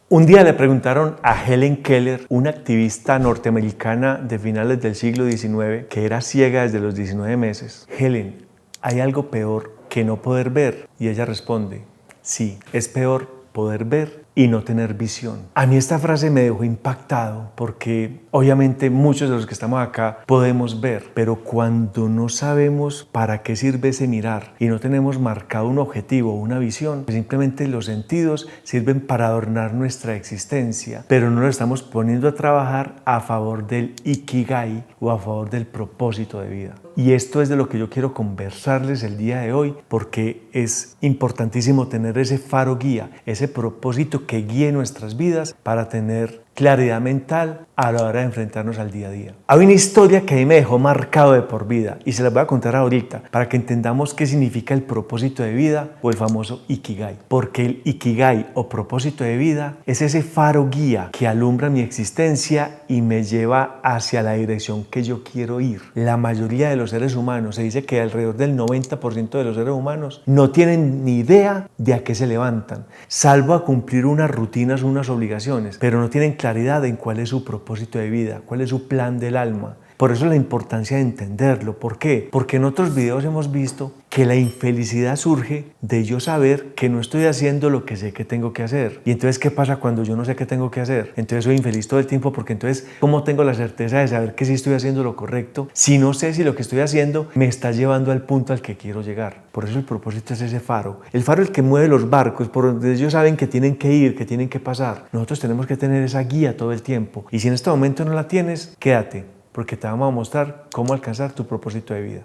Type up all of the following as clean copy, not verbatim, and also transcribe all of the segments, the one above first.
Un día le preguntaron a Helen Keller, una activista norteamericana de finales del siglo XIX, que era ciega desde los 19 meses. Helen, ¿hay algo peor que no poder ver? Y ella responde, sí, es peor poder ver y no tener visión. A mí esta frase me dejó impactado porque obviamente muchos de los que estamos acá podemos ver, pero cuando no sabemos para qué sirve ese mirar y no tenemos marcado un objetivo o una visión, pues simplemente los sentidos sirven para adornar nuestra existencia, pero no lo estamos poniendo a trabajar a favor del Ikigai o a favor del propósito de vida. Y esto es de lo que yo quiero conversarles el día de hoy porque es importantísimo tener ese faro guía, ese propósito que guíe nuestras vidas para tener claridad mental a la hora de enfrentarnos al día a día. Hay una historia que a mí me dejó marcado de por vida y se las voy a contar ahorita para que entendamos qué significa el propósito de vida o el famoso Ikigai. Porque el Ikigai o propósito de vida es ese faro guía que alumbra mi existencia y me lleva hacia la dirección que yo quiero ir. La mayoría de los seres humanos, se dice que alrededor del 90% de los seres humanos no tienen ni idea de a qué se levantan, salvo a cumplir unas rutinas, unas obligaciones, pero no tienen claridad en cuál es su propósito de vida, cuál es su plan del alma. Por eso la importancia de entenderlo. ¿Por qué? Porque en otros videos hemos visto que la infelicidad surge de yo saber que no estoy haciendo lo que sé que tengo que hacer. Y entonces, ¿qué pasa cuando yo no sé qué tengo que hacer? Entonces soy infeliz todo el tiempo porque entonces, ¿cómo tengo la certeza de saber que sí estoy haciendo lo correcto si no sé si lo que estoy haciendo me está llevando al punto al que quiero llegar? Por eso el propósito es ese faro. El faro es el que mueve los barcos, por donde ellos saben que tienen que ir, que tienen que pasar. Nosotros tenemos que tener esa guía todo el tiempo. Y si en este momento no la tienes, quédate, porque te vamos a mostrar cómo alcanzar tu propósito de vida.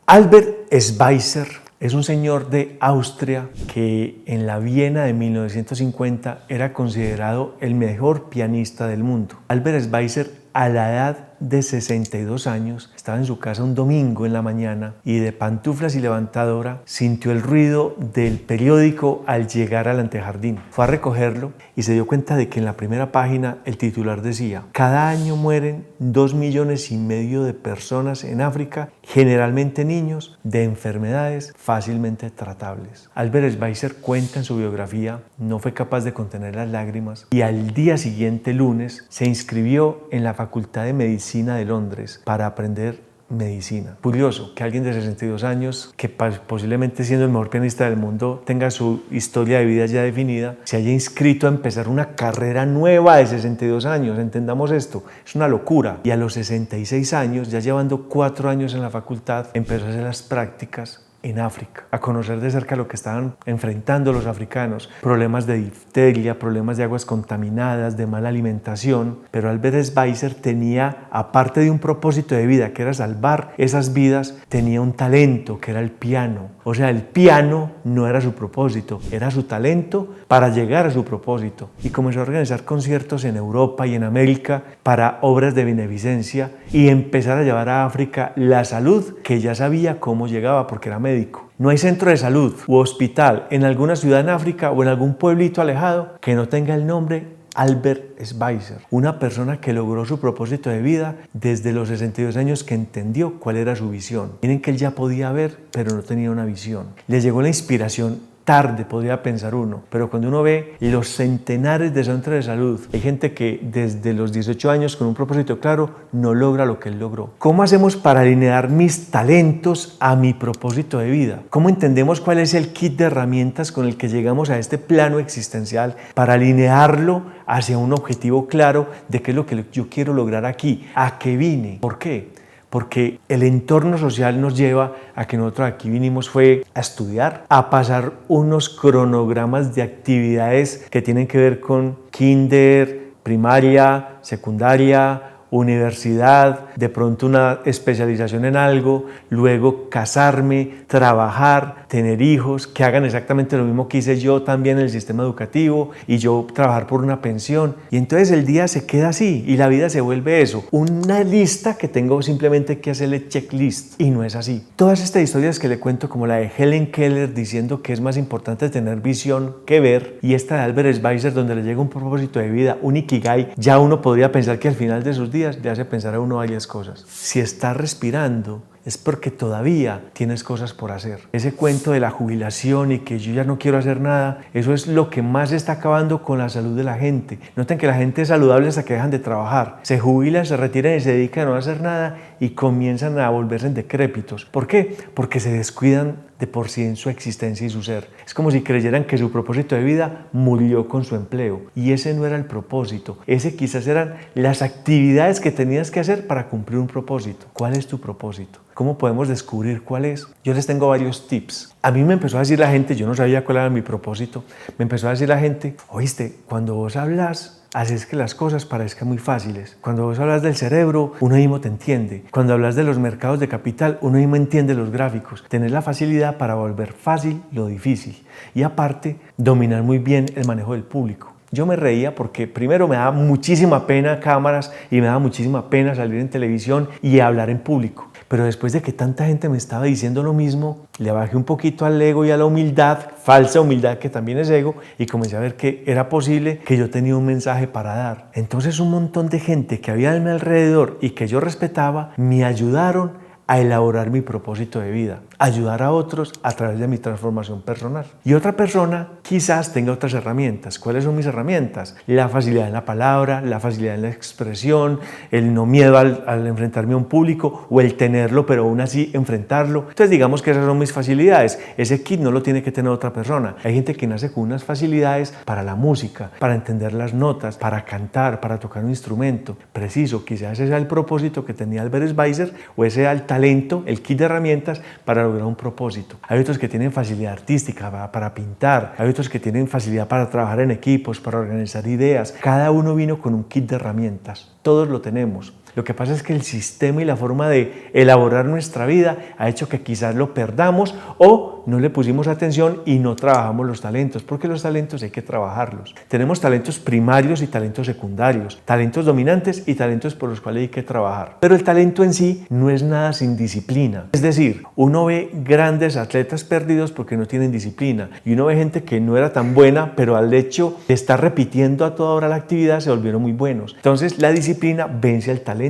Albert Schweitzer es un señor de Austria que en la Viena de 1950 era considerado el mejor pianista del mundo. Albert Schweitzer, a la edad de 62 años, estaba en su casa un domingo en la mañana y de pantuflas y levantadora sintió el ruido del periódico al llegar al antejardín. Fue a recogerlo y se dio cuenta de que en la primera página el titular decía: cada año mueren 2,5 millones de personas en África, generalmente niños, de enfermedades fácilmente tratables. Albert Schweitzer cuenta en su biografía, no fue capaz de contener las lágrimas y al día siguiente, lunes, se inscribió en la Facultad de Medicina de Londres para aprender medicina. Curioso que alguien de 62 años, que posiblemente siendo el mejor pianista del mundo tenga su historia de vida ya definida, se haya inscrito a empezar una carrera nueva de 62 años. Entendamos esto, es una locura. Y a los 66 años, ya llevando 4 años en la facultad, empezó a hacer las prácticas en África, a conocer de cerca lo que estaban enfrentando los africanos, problemas de difteria, problemas de aguas contaminadas, de mala alimentación. Pero Albert Schweitzer tenía, aparte de un propósito de vida que era salvar esas vidas, tenía un talento que era el piano. O sea, el piano no era su propósito, era su talento para llegar a su propósito. Y comenzó a organizar conciertos en Europa y en América para obras de beneficencia y empezar a llevar a África la salud que ya sabía cómo llegaba porque era médico. No hay centro de salud u hospital en alguna ciudad en África o en algún pueblito alejado que no tenga el nombre Albert Schweitzer, una persona que logró su propósito de vida desde los 62 años, que entendió cuál era su visión. Miren que él ya podía ver, pero no tenía una visión. Le llegó la inspiración tarde, podría pensar uno, pero cuando uno ve los centenares de centros de salud, hay gente que desde los 18 años con un propósito claro no logra lo que él logró. ¿Cómo hacemos para alinear mis talentos a mi propósito de vida? ¿Cómo entendemos cuál es el kit de herramientas con el que llegamos a este plano existencial para alinearlo hacia un objetivo claro de qué es lo que yo quiero lograr aquí, a qué vine? ¿Por qué? Porque el entorno social nos lleva a que nosotros aquí vinimos fue a estudiar, a pasar unos cronogramas de actividades que tienen que ver con kinder, primaria, secundaria, universidad, de pronto una especialización en algo, luego casarme, trabajar, tener hijos que hagan exactamente lo mismo que hice yo también en el sistema educativo y yo trabajar por una pensión. Y entonces el día se queda así y la vida se vuelve eso, una lista que tengo simplemente que hacerle checklist, y no es así. Todas estas historias que le cuento, como la de Helen Keller diciendo que es más importante tener visión que ver, y esta de Albert Schweitzer donde le llega un propósito de vida, un Ikigai, ya uno podría pensar que al final de sus días le hace pensar a uno varias cosas. Si está respirando es porque todavía tienes cosas por hacer. Ese cuento de la jubilación y que yo ya no quiero hacer nada, eso es lo que más está acabando con la salud de la gente. Noten que la gente es saludable hasta que dejan de trabajar. Se jubilan, se retiran y se dedican a no hacer nada y comienzan a volverse decrépitos. ¿Por qué? Porque se descuidan de por sí en su existencia y su ser. Es como si creyeran que su propósito de vida murió con su empleo. Y ese no era el propósito. Ese quizás eran las actividades que tenías que hacer para cumplir un propósito. ¿Cuál es tu propósito? ¿Cómo podemos descubrir cuál es? Yo les tengo varios tips. A mí me empezó a decir la gente, yo no sabía cuál era mi propósito, me empezó a decir la gente, oíste, cuando vos hablas, haces que las cosas parezcan muy fáciles. Cuando vos hablas del cerebro, uno mismo te entiende. Cuando hablas de los mercados de capital, uno mismo entiende los gráficos. Tenés la facilidad para volver fácil lo difícil. Y aparte, dominar muy bien el manejo del público. Yo me reía porque primero me daba muchísima pena cámaras y me daba muchísima pena salir en televisión y hablar en público. Pero después de que tanta gente me estaba diciendo lo mismo, le bajé un poquito al ego y a la humildad, falsa humildad que también es ego, y comencé a ver que era posible que yo tenía un mensaje para dar. Entonces un montón de gente que había a mi alrededor y que yo respetaba me ayudaron a elaborar mi propósito de vida, ayudar a otros a través de mi transformación personal. Y otra persona quizás tenga otras herramientas. ¿Cuáles son mis herramientas? La facilidad en la palabra, la facilidad en la expresión, el no miedo al enfrentarme a un público o el tenerlo pero aún así enfrentarlo. Entonces digamos que esas son mis facilidades. Ese kit no lo tiene que tener otra persona. Hay gente que nace con unas facilidades para la música, para entender las notas, para cantar, para tocar un instrumento. Preciso, quizás ese sea el propósito que tenía Albert Schweitzer o ese era el talento, el kit de herramientas para lograr un propósito. Hay otros que tienen facilidad artística para pintar, hay otros que tienen facilidad para trabajar en equipos, para organizar ideas. Cada uno vino con un kit de herramientas. Todos lo tenemos. Lo que pasa es que el sistema y la forma de elaborar nuestra vida ha hecho que quizás lo perdamos o no le pusimos atención y no trabajamos los talentos, porque los talentos hay que trabajarlos. Tenemos talentos primarios y talentos secundarios, talentos dominantes y talentos por los cuales hay que trabajar. Pero el talento en sí no es nada sin disciplina. Es decir, uno ve grandes atletas perdidos porque no tienen disciplina y uno ve gente que no era tan buena, pero al hecho de estar repitiendo a toda hora la actividad se volvieron muy buenos. Entonces la disciplina vence al talento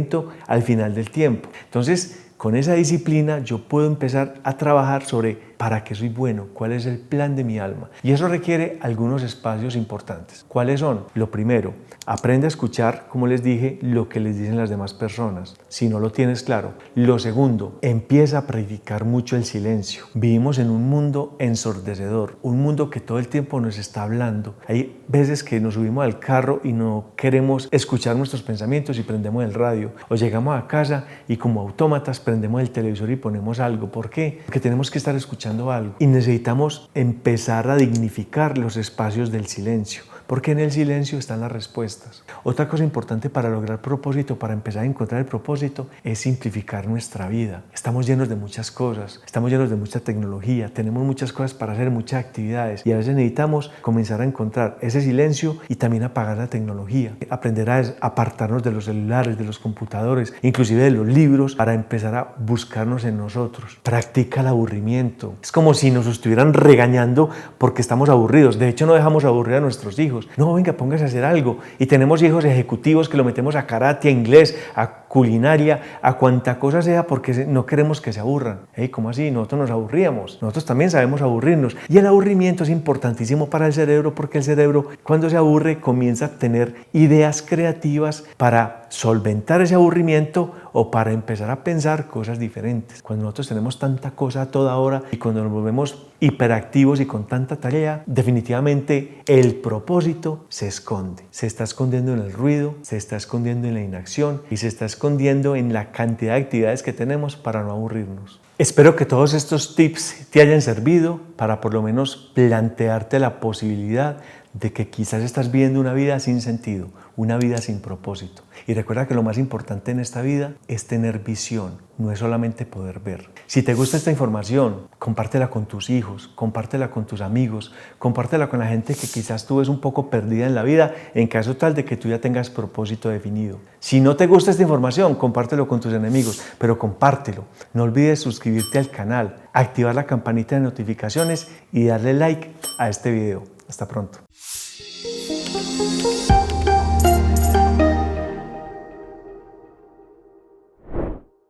al final del tiempo. Entonces, con esa disciplina yo puedo empezar a trabajar sobre para qué soy bueno, cuál es el plan de mi alma. Y eso requiere algunos espacios importantes. ¿Cuáles son? Lo primero, aprende a escuchar, como les dije, lo que les dicen las demás personas, si no lo tienes claro. Lo segundo, empieza a practicar mucho el silencio. Vivimos en un mundo ensordecedor, un mundo que todo el tiempo nos está hablando. Hay veces que nos subimos al carro y no queremos escuchar nuestros pensamientos y prendemos el radio. O llegamos a casa y como autómatas prendemos el televisor y ponemos algo. ¿Por qué? Porque tenemos que estar escuchando algo y necesitamos empezar a dignificar los espacios del silencio, porque en el silencio están las respuestas. Otra cosa importante para lograr propósito, para empezar a encontrar el propósito, es simplificar nuestra vida. Estamos llenos de muchas cosas, estamos llenos de mucha tecnología, tenemos muchas cosas para hacer, muchas actividades y a veces necesitamos comenzar a encontrar ese silencio y también apagar la tecnología, aprender a apartarnos de los celulares, de los computadores, inclusive de los libros, para empezar a buscarnos en nosotros. Practica el aburrimiento. Es como si nos estuvieran regañando porque estamos aburridos. De hecho, no dejamos aburrir a nuestros hijos. No, venga, póngase a hacer algo. Y tenemos hijos ejecutivos que lo metemos a karate, a inglés, a culinaria, a cuanta cosa sea, porque no queremos que se aburran. ¿Cómo así? Nosotros nos aburríamos. Nosotros también sabemos aburrirnos. Y el aburrimiento es importantísimo para el cerebro, porque el cerebro, cuando se aburre, comienza a tener ideas creativas para solventar ese aburrimiento o para empezar a pensar cosas diferentes. Cuando nosotros tenemos tanta cosa a toda hora y cuando nos volvemos hiperactivos y con tanta tarea, definitivamente el propósito se esconde. Se está escondiendo en el ruido, se está escondiendo en la inacción y se está escondiendo en la cantidad de actividades que tenemos para no aburrirnos. Espero que todos estos tips te hayan servido para por lo menos plantearte la posibilidad de que quizás estás viviendo una vida sin sentido, una vida sin propósito. Y recuerda que lo más importante en esta vida es tener visión, no es solamente poder ver. Si te gusta esta información, compártela con tus hijos, compártela con tus amigos, compártela con la gente que quizás tú ves un poco perdida en la vida, en caso tal de que tú ya tengas propósito definido. Si no te gusta esta información, compártelo con tus enemigos, pero compártelo. No olvides suscribirte al canal, activar la campanita de notificaciones y darle like a este video. Hasta pronto.